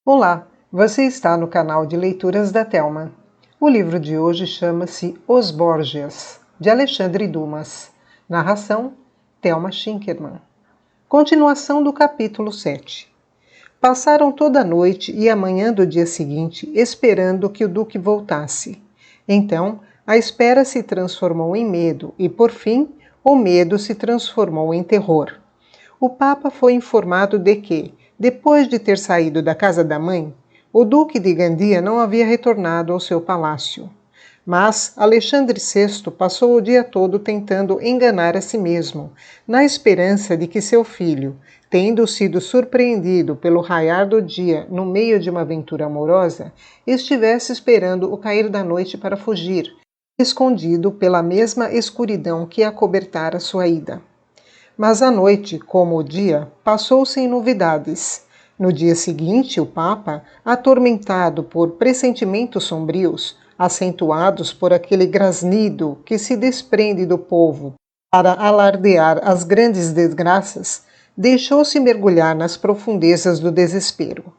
Olá, você está no canal de leituras da Thelma. O livro de hoje chama-se Os Borgias, de Alexandre Dumas. Narração, Thelma Schinkermann. Continuação do capítulo 7. Passaram toda a noite e a manhã do dia seguinte esperando que o duque voltasse. Então, a espera se transformou em medo e, por fim, o medo se transformou em terror. O Papa foi informado de que, depois de ter saído da casa da mãe, o Duque de Gandia não havia retornado ao seu palácio. Mas Alexandre VI passou o dia todo tentando enganar a si mesmo, na esperança de que seu filho, tendo sido surpreendido pelo raiar do dia no meio de uma aventura amorosa, estivesse esperando o cair da noite para fugir, escondido pela mesma escuridão que acobertara sua ida. Mas a noite, como o dia, passou sem novidades. No dia seguinte, o Papa, atormentado por pressentimentos sombrios, acentuados por aquele grasnido que se desprende do povo para alardear as grandes desgraças, deixou-se mergulhar nas profundezas do desespero.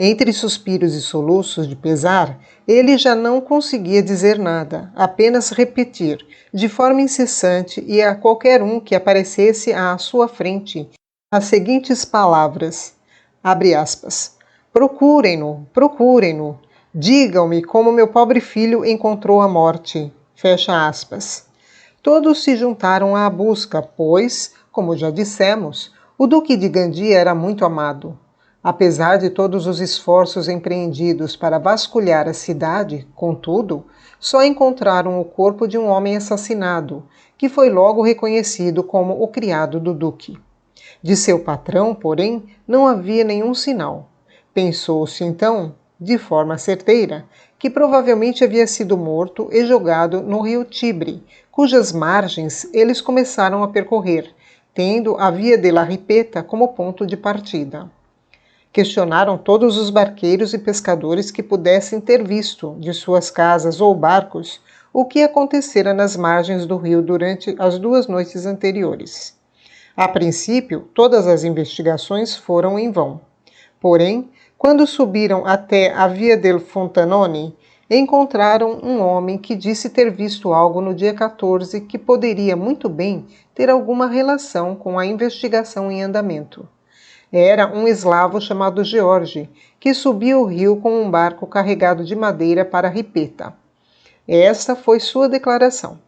Entre suspiros e soluços de pesar, ele já não conseguia dizer nada, apenas repetir, de forma incessante e a qualquer um que aparecesse à sua frente, as seguintes palavras, abre aspas, procurem-no, procurem-no, digam-me como meu pobre filho encontrou a morte, fecha aspas. Todos se juntaram à busca, pois, como já dissemos, o Duque de Gandia era muito amado. Apesar de todos os esforços empreendidos para vasculhar a cidade, contudo, só encontraram o corpo de um homem assassinado, que foi logo reconhecido como o criado do duque. De seu patrão, porém, não havia nenhum sinal. Pensou-se, então, de forma certeira, que provavelmente havia sido morto e jogado no rio Tibre, cujas margens eles começaram a percorrer, tendo a Via della Ripetta como ponto de partida. Questionaram todos os barqueiros e pescadores que pudessem ter visto, de suas casas ou barcos, o que acontecera nas margens do rio durante as 2 noites anteriores. A princípio, todas as investigações foram em vão. Porém, quando subiram até a Via del Fontanone, encontraram um homem que disse ter visto algo no dia 14 que poderia muito bem ter alguma relação com a investigação em andamento. Era um eslavo chamado George, que subia o rio com um barco carregado de madeira para Ripetta. Esta foi sua declaração.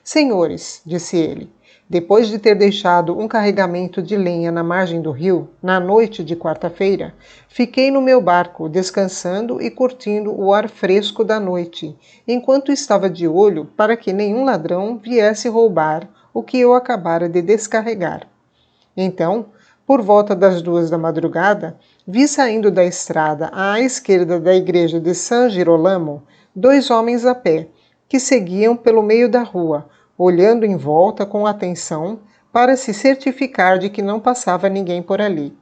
Senhores, disse ele, depois de ter deixado um carregamento de lenha na margem do rio, na noite de quarta-feira, fiquei no meu barco, descansando e curtindo o ar fresco da noite, enquanto estava de olho para que nenhum ladrão viesse roubar o que eu acabara de descarregar. Então, por volta das 2 da madrugada, vi saindo da estrada à esquerda da igreja de San Girolamo 2 homens a pé, que seguiam pelo meio da rua, olhando em volta com atenção para se certificar de que não passava ninguém por ali.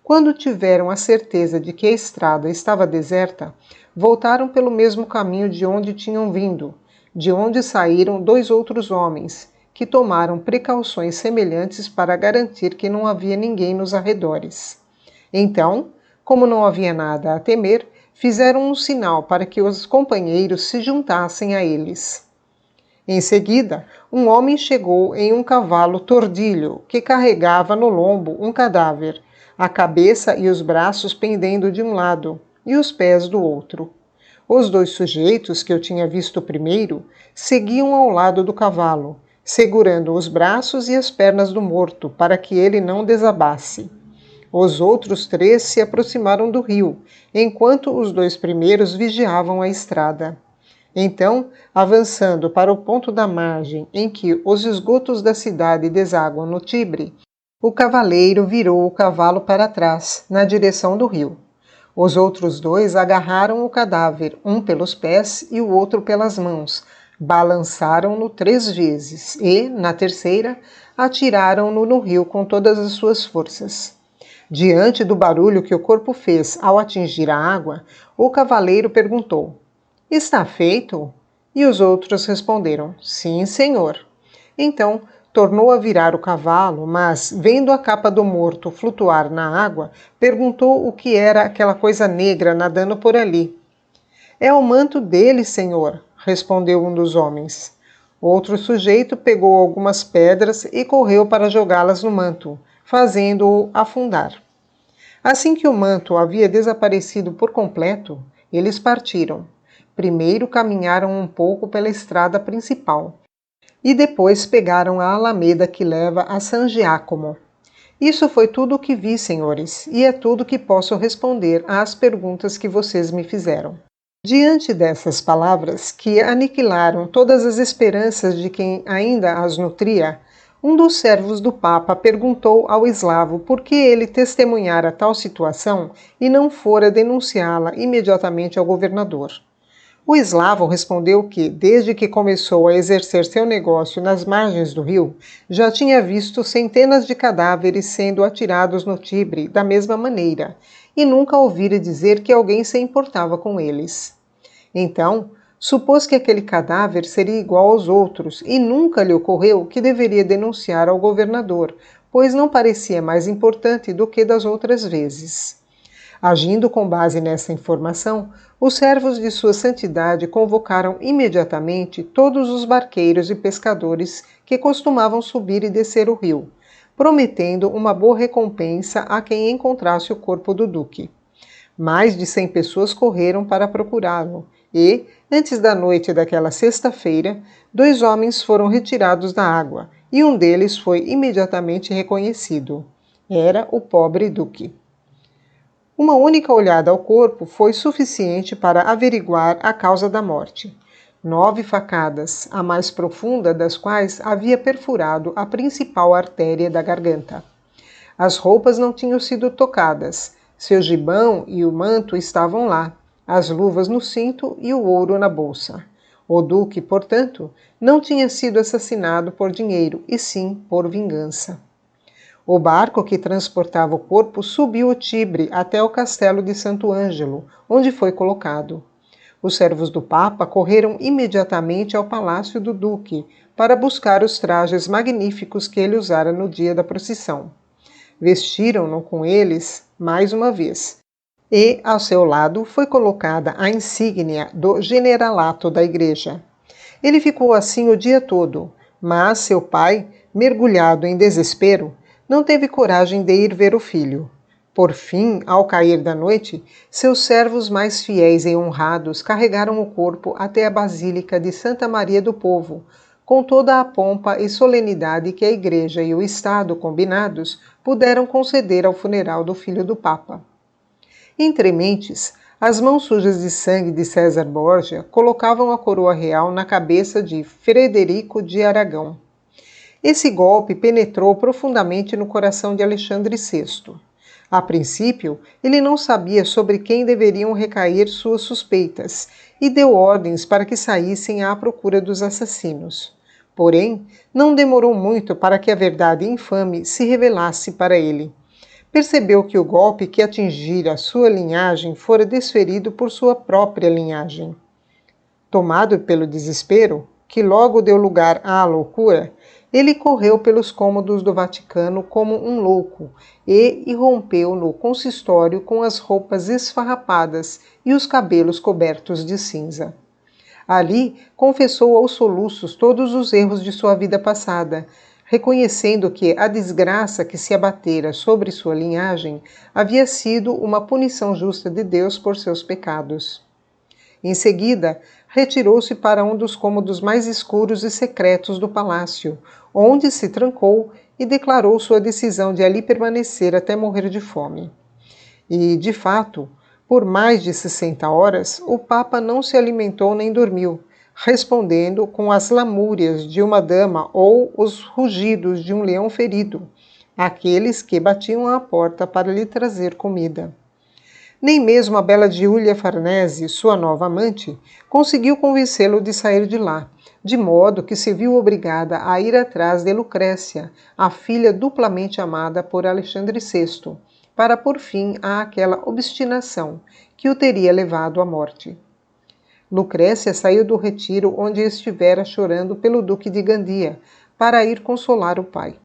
Quando tiveram a certeza de que a estrada estava deserta, voltaram pelo mesmo caminho de onde tinham vindo, de onde saíram 2 outros homens, que tomaram precauções semelhantes para garantir que não havia ninguém nos arredores. Então, como não havia nada a temer, fizeram um sinal para que os companheiros se juntassem a eles. Em seguida, um homem chegou em um cavalo tordilho que carregava no lombo um cadáver, a cabeça e os braços pendendo de um lado e os pés do outro. Os 2 sujeitos que eu tinha visto primeiro seguiam ao lado do cavalo, segurando os braços e as pernas do morto para que ele não desabasse. Os outros 3 se aproximaram do rio, enquanto os 2 primeiros vigiavam a estrada. Então, avançando para o ponto da margem em que os esgotos da cidade desaguam no Tibre, o cavaleiro virou o cavalo para trás, na direção do rio. Os outros 2 agarraram o cadáver, um pelos pés e o outro pelas mãos, balançaram-no 3 vezes e, na terceira, atiraram-no no rio com todas as suas forças. Diante do barulho que o corpo fez ao atingir a água, o cavaleiro perguntou: "Está feito?" E os outros responderam: "Sim, senhor." Então, tornou a virar o cavalo, mas, vendo a capa do morto flutuar na água, perguntou o que era aquela coisa negra nadando por ali. É o manto dele, senhor, respondeu um dos homens. Outro sujeito pegou algumas pedras e correu para jogá-las no manto, fazendo-o afundar. Assim que o manto havia desaparecido por completo, eles partiram. Primeiro caminharam um pouco pela estrada principal e depois pegaram a alameda que leva a San Giacomo. Isso foi tudo o que vi, senhores, e é tudo que posso responder às perguntas que vocês me fizeram. Diante dessas palavras, que aniquilaram todas as esperanças de quem ainda as nutria, um dos servos do Papa perguntou ao eslavo por que ele testemunhara tal situação e não fora denunciá-la imediatamente ao governador. O eslavo respondeu que, desde que começou a exercer seu negócio nas margens do rio, já tinha visto centenas de cadáveres sendo atirados no Tibre da mesma maneira, e nunca ouvira dizer que alguém se importava com eles. Então, supôs que aquele cadáver seria igual aos outros, e nunca lhe ocorreu que deveria denunciar ao governador, pois não parecia mais importante do que das outras vezes. Agindo com base nessa informação, os servos de Sua Santidade convocaram imediatamente todos os barqueiros e pescadores que costumavam subir e descer o rio, prometendo uma boa recompensa a quem encontrasse o corpo do duque. Mais de 100 pessoas correram para procurá-lo e, antes da noite daquela sexta-feira, 2 homens foram retirados da água e um deles foi imediatamente reconhecido. Era o pobre duque. Uma única olhada ao corpo foi suficiente para averiguar a causa da morte. 9 facadas, a mais profunda das quais havia perfurado a principal artéria da garganta. As roupas não tinham sido tocadas, seu gibão e o manto estavam lá, as luvas no cinto e o ouro na bolsa. O duque, portanto, não tinha sido assassinado por dinheiro, e sim por vingança. O barco que transportava o corpo subiu o Tibre até o castelo de Santo Ângelo, onde foi colocado. Os servos do Papa correram imediatamente ao palácio do duque para buscar os trajes magníficos que ele usara no dia da procissão. Vestiram-no com eles mais uma vez, e ao seu lado foi colocada a insígnia do generalato da igreja. Ele ficou assim o dia todo, mas seu pai, mergulhado em desespero, não teve coragem de ir ver o filho. Por fim, ao cair da noite, seus servos mais fiéis e honrados carregaram o corpo até a Basílica de Santa Maria do Povo, com toda a pompa e solenidade que a Igreja e o Estado combinados puderam conceder ao funeral do filho do Papa. Entre mentes, as mãos sujas de sangue de César Borgia colocavam a coroa real na cabeça de Frederico de Aragão. Esse golpe penetrou profundamente no coração de Alexandre VI. A princípio, ele não sabia sobre quem deveriam recair suas suspeitas e deu ordens para que saíssem à procura dos assassinos. Porém, não demorou muito para que a verdade infame se revelasse para ele. Percebeu que o golpe que atingira sua linhagem fora desferido por sua própria linhagem. Tomado pelo desespero, que logo deu lugar à loucura, ele correu pelos cômodos do Vaticano como um louco e irrompeu no consistório com as roupas esfarrapadas e os cabelos cobertos de cinza. Ali, confessou aos soluços todos os erros de sua vida passada, reconhecendo que a desgraça que se abatera sobre sua linhagem havia sido uma punição justa de Deus por seus pecados. Em seguida, retirou-se para um dos cômodos mais escuros e secretos do palácio, onde se trancou e declarou sua decisão de ali permanecer até morrer de fome. E, de fato, por mais de 60 horas, o Papa não se alimentou nem dormiu, respondendo com as lamúrias de uma dama ou os rugidos de um leão ferido, àqueles que batiam à porta para lhe trazer comida. Nem mesmo a bela Giulia Farnese, sua nova amante, conseguiu convencê-lo de sair de lá, de modo que se viu obrigada a ir atrás de Lucrécia, a filha duplamente amada por Alexandre VI, para pôr fim àquela obstinação que o teria levado à morte. Lucrécia saiu do retiro onde estivera chorando pelo duque de Gandia, para ir consolar o pai.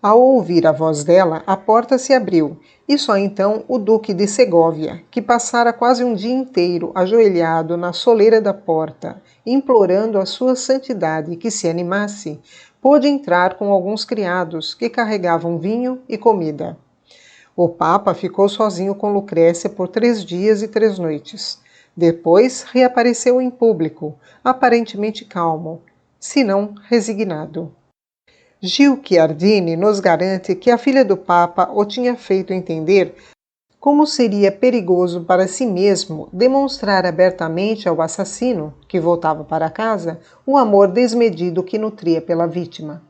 Ao ouvir a voz dela, a porta se abriu, e só então o duque de Segóvia, que passara quase um dia inteiro ajoelhado na soleira da porta, implorando a sua santidade que se animasse, pôde entrar com alguns criados que carregavam vinho e comida. O Papa ficou sozinho com Lucrécia por 3 dias e 3 noites. Depois reapareceu em público, aparentemente calmo, se não resignado. Gil Chiardini nos garante que a filha do Papa o tinha feito entender como seria perigoso para si mesmo demonstrar abertamente ao assassino, que voltava para casa, o amor desmedido que nutria pela vítima.